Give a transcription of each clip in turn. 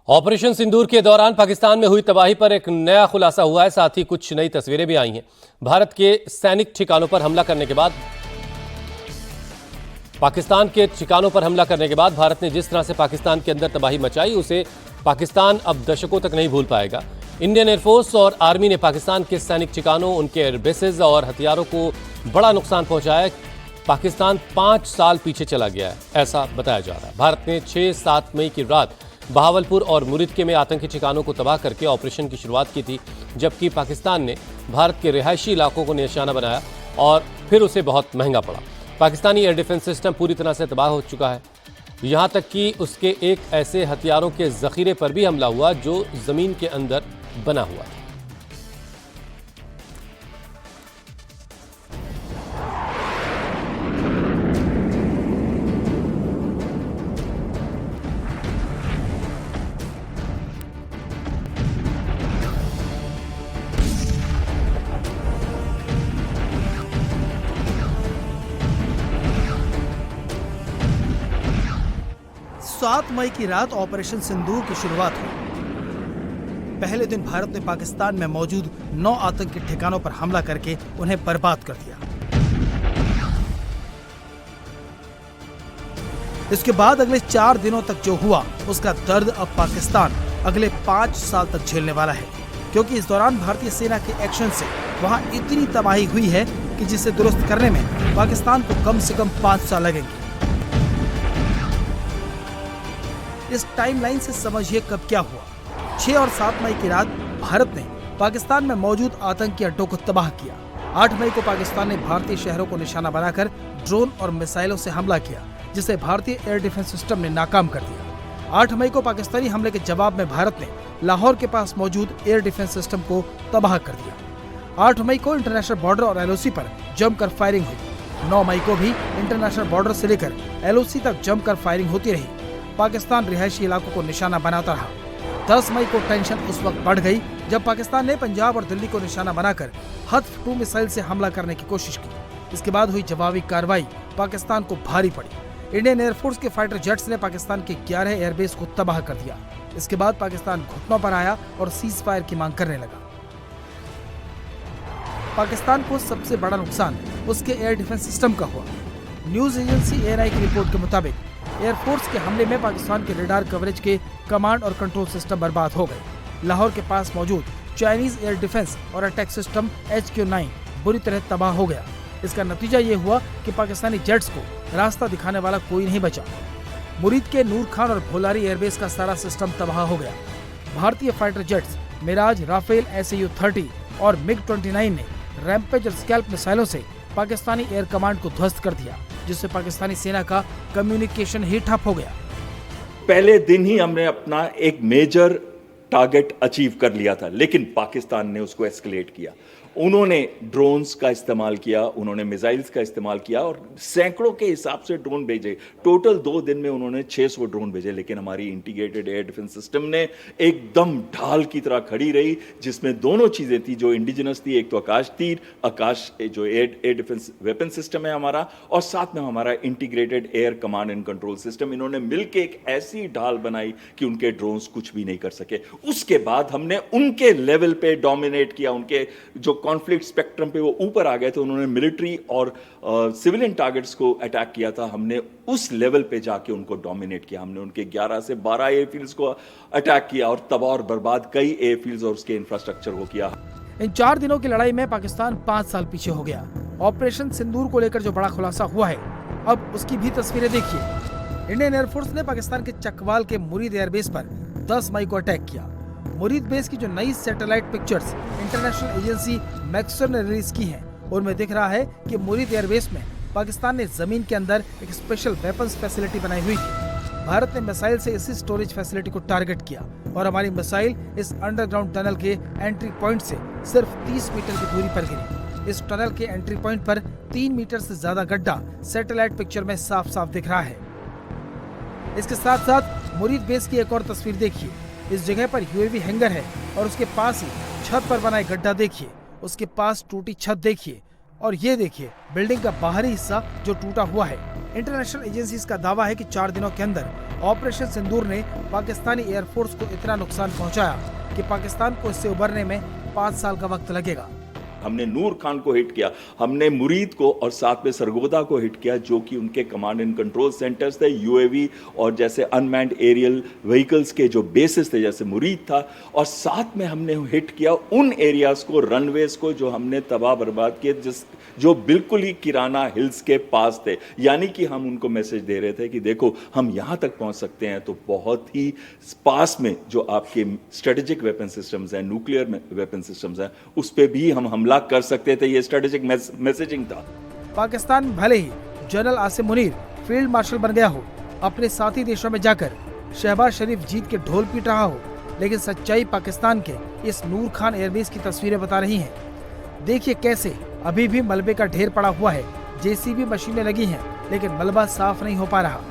Operation सिंदूर के दौरान पाकिस्तान में हुई तबाही पर एक नया खुलासा हुआ है। साथ ही कुछ नई तस्वीरें भी आई हैं। भारत के सैनिक ठिकानों पर हमला करने के बाद भारत ने जिस तरह से पाकिस्तान के अंदर तबाही मचाई, उसे पाकिस्तान अब दशकों तक नहीं भूल पाएगा। इंडियन एयरफोर्स और आर्मी ने पाकिस्तान के सैनिक ठिकानों, उनके एयरबेसेस और हथियारों को बड़ा नुकसान पहुंचाया है। पाकिस्तान 5 साल पीछे चला गया है, ऐसा बताया जा रहा है। भारत ने 6-7 मई की रात बहावलपुर और मुरिदके में आतंकी ठिकानों को तबाह करके ऑपरेशन की शुरुआत की थी, जबकि पाकिस्तान ने भारत के रिहायशी इलाकों को निशाना बनाया और फिर उसे बहुत महंगा पड़ा। पाकिस्तानी एयर डिफेंस सिस्टम पूरी तरह से तबाह हो चुका है, यहाँ तक कि उसके एक ऐसे हथियारों के जखीरे पर भी हमला हुआ जो जमीन के अंदर बना हुआ है। सात मई की रात ऑपरेशन सिंदूर की शुरुआत हुई। पहले दिन भारत ने पाकिस्तान में मौजूद 9 आतंकी ठिकानों पर हमला करके उन्हें बर्बाद कर दिया। इसके बाद अगले 4 दिनों तक जो हुआ, उसका दर्द अब पाकिस्तान अगले 5 साल तक झेलने वाला है, क्योंकि इस दौरान भारतीय सेना के एक्शन से वहां इतनी तबाही हुई है कि जिसे दुरुस्त करने में पाकिस्तान को कम से कम 5 साल लगेंगे। इस टाइमलाइन से समझिए कब क्या हुआ। 6 और 7 मई की रात भारत ने पाकिस्तान में मौजूद आतंकी अड्डों को तबाह किया। 8 मई को पाकिस्तान ने भारतीय शहरों को निशाना बनाकर ड्रोन और मिसाइलों से हमला किया, जिसे भारतीय एयर डिफेंस सिस्टम ने नाकाम कर दिया। 8 मई को पाकिस्तानी हमले के जवाब में भारत ने लाहौर के पास मौजूद एयर डिफेंस सिस्टम को तबाह कर दिया। 8 मई को इंटरनेशनल बॉर्डर और LOC पर जमकर फायरिंग हुई। 9 मई को भी इंटरनेशनल बॉर्डर से लेकर LOC तक जमकर फायरिंग होती रही। पाकिस्तान रिहायशी इलाकों को निशाना बनाता रहा। 10 मई को टेंशन उस वक्त बढ़ गई जब पाकिस्तान ने पंजाब और दिल्ली को निशाना बनाकर हथफ 2 मिसाइल से हमला करने की कोशिश की। इसके बाद हुई जवाबी कार्रवाई पाकिस्तान को भारी पड़ी। इंडियन एयरफोर्स के फाइटर जेट्स ने पाकिस्तान के 11 एयरबेस को तबाह कर दिया। इसके बाद पाकिस्तान घुटनों पर आया और सीज फायर की मांग करने लगा। पाकिस्तान को सबसे बड़ा नुकसान उसके एयर डिफेंस सिस्टम का हुआ। न्यूज एजेंसी ANI की रिपोर्ट के मुताबिक एयरफोर्स के हमले में पाकिस्तान के रेडार कवरेज के कमांड और कंट्रोल सिस्टम बर्बाद हो गए। लाहौर के पास मौजूद चाइनीज एयर डिफेंस और अटैक सिस्टम HQ-9 बुरी तरह तबाह हो गया। इसका नतीजा ये हुआ कि पाकिस्तानी जेट्स को रास्ता दिखाने वाला कोई नहीं बचा। मुरीद के नूर खान और भोलारी एयरबेस का सारा सिस्टम तबाह हो गया। भारतीय fighter jets Miraj, Rafale, SAU-30 और MiG-29 ने रैम्पेज और स्कैल्प मिसाइलों से पाकिस्तानी एयर कमांड को ध्वस्त कर दिया, जिससे पाकिस्तानी सेना का कम्युनिकेशन ही ठप हो गया। पहले दिन ही हमने अपना एक मेजर टारगेट अचीव कर लिया था, लेकिन पाकिस्तान ने उसको एस्केलेट किया। उन्होंने ड्रोन्स का इस्तेमाल किया, उन्होंने मिसाइल्स का इस्तेमाल किया और सैकड़ों के हिसाब से ड्रोन भेजे। टोटल 2 दिन में उन्होंने 600 ड्रोन भेजे, लेकिन हमारी इंटीग्रेटेड एयर डिफेंस सिस्टम ने एकदम ढाल की तरह खड़ी रही, जिसमें दोनों चीजें थी जो इंडिजिनस थी। एक तो आकाश तीर, आकाश जो एयर डिफेंस वेपन सिस्टम है हमारा, और साथ में हमारा integrated air command and control system. इन्होंने मिलकर एक ऐसी ढाल बनाई कि उनके ड्रोन्स कुछ भी नहीं कर सके। उसके बाद हमने उनके लेवल पे डोमिनेट किया। उनके जो कॉन्फ्लिक्ट स्पेक्ट्रम पे वो ऊपर आ गए थे, उन्होंने मिलिट्री और सिविलियन टारगेट्स को अटैक किया था। हमने उस लेवल पे जाके उनको डोमिनेट किया। हमने उनके 11 से 12 एयरफील्ड्स को अटैक किया और तबाह और बर्बाद कई एयरफील्ड्स और उसके इंफ्रास्ट्रक्चर को किया। इन 4 दिनों की लड़ाई में पाकिस्तान 5 साल पीछे हो गया। ऑपरेशन सिंदूर को लेकर जो बड़ा खुलासा हुआ है, अब उसकी भी तस्वीरें देखिए। इंडियन एयरफोर्स ने पाकिस्तान के चकवाल के मुरीद एयरबेस पर 10 मई को अटैक किया। मुरीद बेस की जो नई satellite pictures international agency Maxar ने रिलीज की हैं, उनमें दिख रहा है कि मुरीद एयरबेस में पाकिस्तान ने जमीन के अंदर एक स्पेशल वेपन्स फैसिलिटी बनाई हुई थी। भारत ने मिसाइल से इसी स्टोरेज फैसिलिटी को टारगेट किया और हमारी मिसाइल इस अंडरग्राउंड टनल के एंट्री पॉइंट से सिर्फ 30 मीटर की दूरी पर गिरी। इस टनल के एंट्री पॉइंट पर 3 मीटर से ज्यादा गड्ढा सैटेलाइट पिक्चर में साफ साफ दिख रहा है। इसके साथ साथ मुरीद बेस की एक और तस्वीर देखिए। इस जगह पर UAV हैंगर है और उसके पास ही छत पर बना एक गड्ढा देखिए, उसके पास टूटी छत देखिए और ये देखिए बिल्डिंग का बाहरी हिस्सा जो टूटा हुआ है। इंटरनेशनल एजेंसीज का दावा है कि 4 दिनों के अंदर ऑपरेशन सिंदूर ने पाकिस्तानी एयरफोर्स को इतना नुकसान पहुंचाया कि पाकिस्तान को इससे उबरने में 5 साल का वक्त लगेगा। हमने नूर खान को हिट किया, हमने मुरीद को और साथ में सरगोदा को हिट किया, जो कि उनके कमांड एंड कंट्रोल सेंटर्स थे, यूएवी और जैसे अनमैन्ड एरियल व्हीकल्स के जो बेसिस थे, जैसे मुरीद था। और साथ में हमने हिट किया उन एरियाज को, रनवेज को, जो हमने तबाह बर्बाद किए, जो बिल्कुल ही किराना हिल्स के पास थे। यानी कि हम उनको मैसेज दे रहे थे कि देखो हम यहां तक पहुंच सकते हैं, तो बहुत ही पास में जो आपके स्ट्रेटेजिक वेपन सिस्टम्स हैं, न्यूक्लियर वेपन सिस्टम्स हैं, उस पर भी हम हमला कर सकते थे। ये स्ट्रेटेजिक मैसेजिंग था। पाकिस्तान भले ही general Asim Munir field marshal बन गया हो, अपने साथी देशों में जाकर शहबाज शरीफ जीत के ढोल पीट रहा हो, लेकिन सच्चाई पाकिस्तान के इस नूर खान एयरबेस की तस्वीरें बता रही हैं। देखिए कैसे अभी भी मलबे का ढेर पड़ा हुआ है, जेसीबी मशीनें लगी हैं, लेकिन मलबा साफ नहीं हो पा रहा।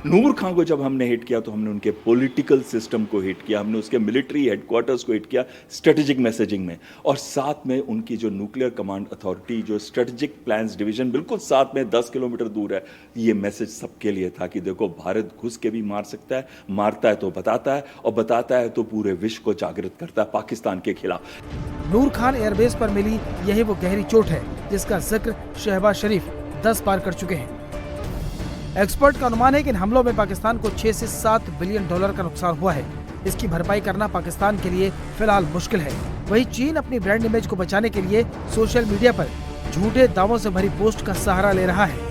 नूर खान को जब हमने हिट किया तो हमने उनके पॉलिटिकल सिस्टम को हिट किया, हमने उसके मिलिट्री हेडक्वार्टर्स को हिट किया स्ट्रेटेजिक मैसेजिंग में, और साथ में उनकी जो न्यूक्लियर कमांड अथॉरिटी, जो स्ट्रेटेजिक प्लान्स डिवीजन बिल्कुल साथ में 10 किलोमीटर दूर है। ये मैसेज सबके लिए था कि देखो भारत घुस के भी मार सकता है, मारता है तो बताता है, और बताता है तो पूरे विश्व को जागृत करता है पाकिस्तान के खिलाफ। नूर खान एयरबेस पर मिली यही वो गहरी चोट है जिसका जिक्र शहबाज शरीफ 10 बार कर चुके हैं। एक्सपर्ट का अनुमान है कि इन हमलों में पाकिस्तान को 6 से 7 बिलियन डॉलर का नुकसान हुआ है। इसकी भरपाई करना पाकिस्तान के लिए फिलहाल मुश्किल है। वहीं चीन अपनी ब्रांड इमेज को बचाने के लिए सोशल मीडिया पर झूठे दावों से भरी पोस्ट का सहारा ले रहा है।